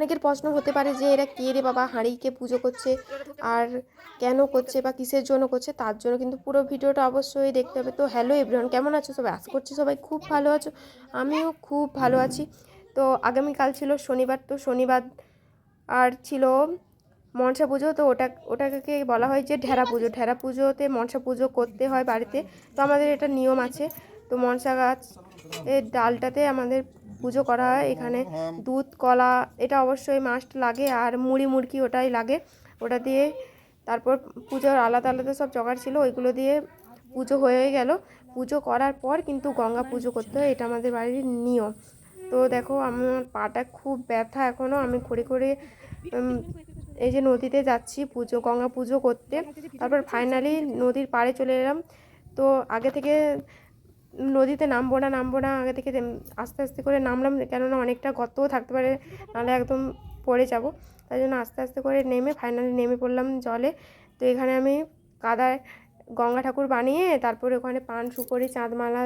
অনেকের প্রশ্ন হতে পারে যে এরা কে রে বাবা, হাঁড়িকে পুজো করছে আর কেন করছে বা কিসের জন্য করছে, তার জন্য কিন্তু পুরো ভিডিওটা অবশ্যই দেখতে হবে। তো হ্যালো এভরিওয়ান, কেমন আছো সবাই? আশা করছি সবাই খুব ভালো আছো, আমিও খুব ভালো আছি। তো আগামীকাল ছিল শনিবার, তো শনিবার আর ছিল মনসা পুজো। তো ওটাকে বলা হয় যে ঢেরা পুজো। ঢেরা পুজোতে মনসা পুজো করতে হয় বাড়িতে, তো আমাদের এটা নিয়ম আছে। তো মনসা গাছ এর ডালটাতে আমাদের পুজো করা হয়। এখানে দুধ কলা এটা অবশ্যই মাস্ট লাগে, আর মুড়ি মুড়কি ওটাই লাগে। ওটা দিয়ে তারপর পুজোর আলাদা আলাদা সব জোগাড় ছিল, ওইগুলো দিয়ে পুজো হয়ে গেল। পুজো করার পর কিন্তু গঙ্গা পুজো করতে হয়, এটা আমাদের বাড়ির নিয়ম। তো দেখো আমার পাটা খুব ব্যথা এখনও, আমি করে করে এই যে নদীতে যাচ্ছি গঙ্গা পুজো করতে। তারপর ফাইনালি নদীর পাড়ে চলে এলাম। তো আগে থেকে নদীতে নামবো না আগে থেকে আস্তে আস্তে করে নামলাম, কেননা অনেকটা গর্তও থাকতে পারে, নাহলে একদম পড়ে যাব। তাই জন্য আস্তে আস্তে করে নেমে ফাইনালি নেমে পড়লাম জলে। তো এখানে আমি কাদায় গঙ্গা ঠাকুর বানিয়ে তারপরে ওখানে পান সুপারি চাঁদমালা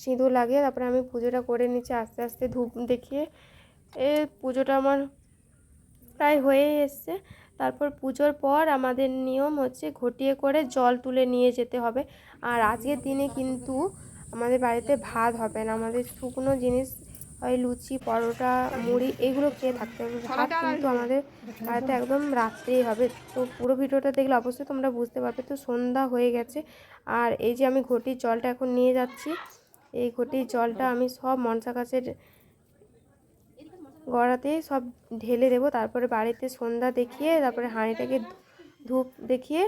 সিঁদুর লাগিয়ে তারপরে আমি পুজোটা করে নিচ্ছি আস্তে আস্তে ধূপ দেখিয়ে। এই পুজোটা আমার প্রায় হয়ে এসছে। তারপর পুজোর পর আমাদের নিয়ম হচ্ছে ঘটিয়ে করে জল তুলে নিয়ে যেতে হবে। আর আজকের দিনে কিন্তু আমাদের বাড়িতে ভাত হবে না, আমাদের শুকনো জিনিস হয় লুচি পরোটা মুড়ি এগুলো খেয়ে থাকতে হবে। ভাত কিন্তু আমাদের বাড়িতে একদম রাত্রেই হবে। তো পুরো ভিডিওটা দেখলে অবশ্যই তোমরা বুঝতে পারবে। তো সন্ধ্যা হয়ে গেছে, আর এই যে আমি ঘটির জলটা এখন নিয়ে যাচ্ছি। এই ঘটির জলটা আমি সব মনসা গাছের গড়াতে সব ঢেলে দেবো। তারপরে বাড়িতে সন্ধ্যা দেখিয়ে তারপরে হাঁড়িটাকে ধূপ দেখিয়ে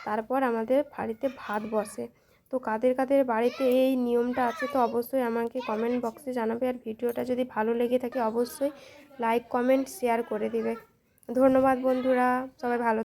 তারপর আমাদের বাড়িতে ভাত বসে। তো কাদের কাদের বাড়িতে এই নিয়মটা আছে তো অবশ্যই আমাকে কমেন্ট বক্সে জানাবে। আর ভিডিওটা যদি ভালো লেগে থাকে অবশ্যই লাইক কমেন্ট শেয়ার করে দিবে। ধন্যবাদ বন্ধুরা, সবাই ভালো